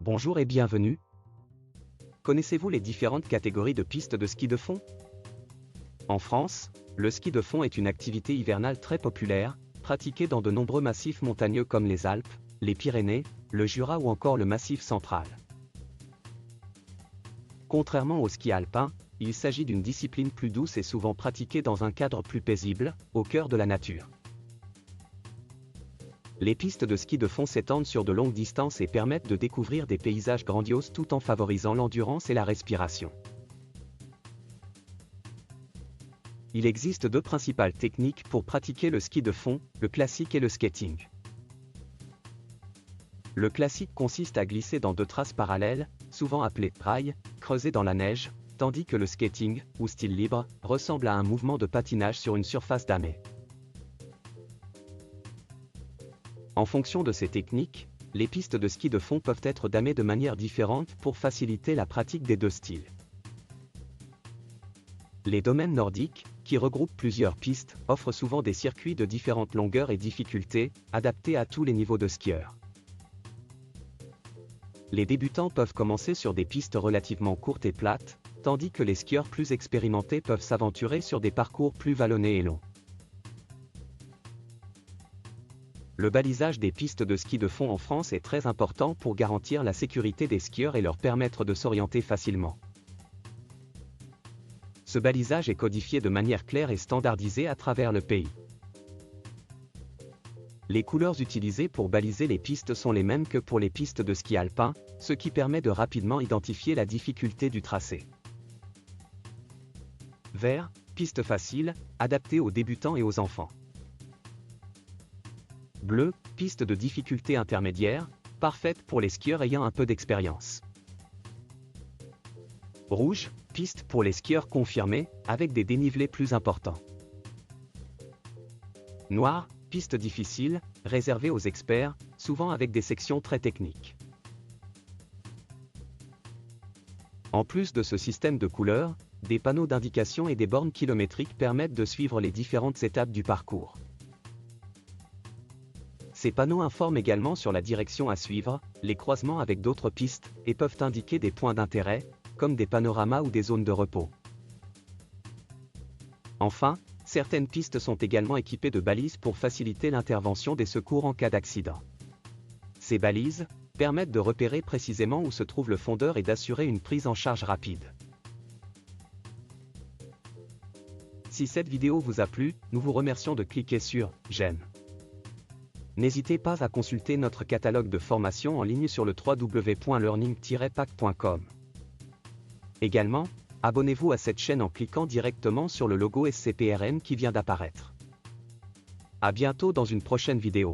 Bonjour et bienvenue. Connaissez-vous les différentes catégories de pistes de ski de fond? En France, le ski de fond est une activité hivernale très populaire, pratiquée dans de nombreux massifs montagneux comme les Alpes, les Pyrénées, le Jura ou encore le Massif central. Contrairement au ski alpin, il s'agit d'une discipline plus douce et souvent pratiquée dans un cadre plus paisible, au cœur de la nature. Les pistes de ski de fond s'étendent sur de longues distances et permettent de découvrir des paysages grandioses tout en favorisant l'endurance et la respiration. Il existe deux principales techniques pour pratiquer le ski de fond, le classique et le skating. Le classique consiste à glisser dans deux traces parallèles, souvent appelées rails, creusées dans la neige, tandis que le skating, ou style libre, ressemble à un mouvement de patinage sur une surface damée. En fonction de ces techniques, les pistes de ski de fond peuvent être damées de manière différente pour faciliter la pratique des deux styles. Les domaines nordiques, qui regroupent plusieurs pistes, offrent souvent des circuits de différentes longueurs et difficultés, adaptés à tous les niveaux de skieurs. Les débutants peuvent commencer sur des pistes relativement courtes et plates, tandis que les skieurs plus expérimentés peuvent s'aventurer sur des parcours plus vallonnés et longs. Le balisage des pistes de ski de fond en France est très important pour garantir la sécurité des skieurs et leur permettre de s'orienter facilement. Ce balisage est codifié de manière claire et standardisée à travers le pays. Les couleurs utilisées pour baliser les pistes sont les mêmes que pour les pistes de ski alpin, ce qui permet de rapidement identifier la difficulté du tracé. Vert, piste facile, adaptée aux débutants et aux enfants. Bleu, piste de difficulté intermédiaire, parfaite pour les skieurs ayant un peu d'expérience. Rouge, piste pour les skieurs confirmés, avec des dénivelés plus importants. Noir, piste difficile, réservée aux experts, souvent avec des sections très techniques. En plus de ce système de couleurs, des panneaux d'indication et des bornes kilométriques permettent de suivre les différentes étapes du parcours. Ces panneaux informent également sur la direction à suivre, les croisements avec d'autres pistes, et peuvent indiquer des points d'intérêt, comme des panoramas ou des zones de repos. Enfin, certaines pistes sont également équipées de balises pour faciliter l'intervention des secours en cas d'accident. Ces balises permettent de repérer précisément où se trouve le fondeur et d'assurer une prise en charge rapide. Si cette vidéo vous a plu, nous vous remercions de cliquer sur « J'aime ». N'hésitez pas à consulter notre catalogue de formations en ligne sur le www.learning-pack.com. Également, abonnez-vous à cette chaîne en cliquant directement sur le logo SCPRN qui vient d'apparaître. À bientôt dans une prochaine vidéo.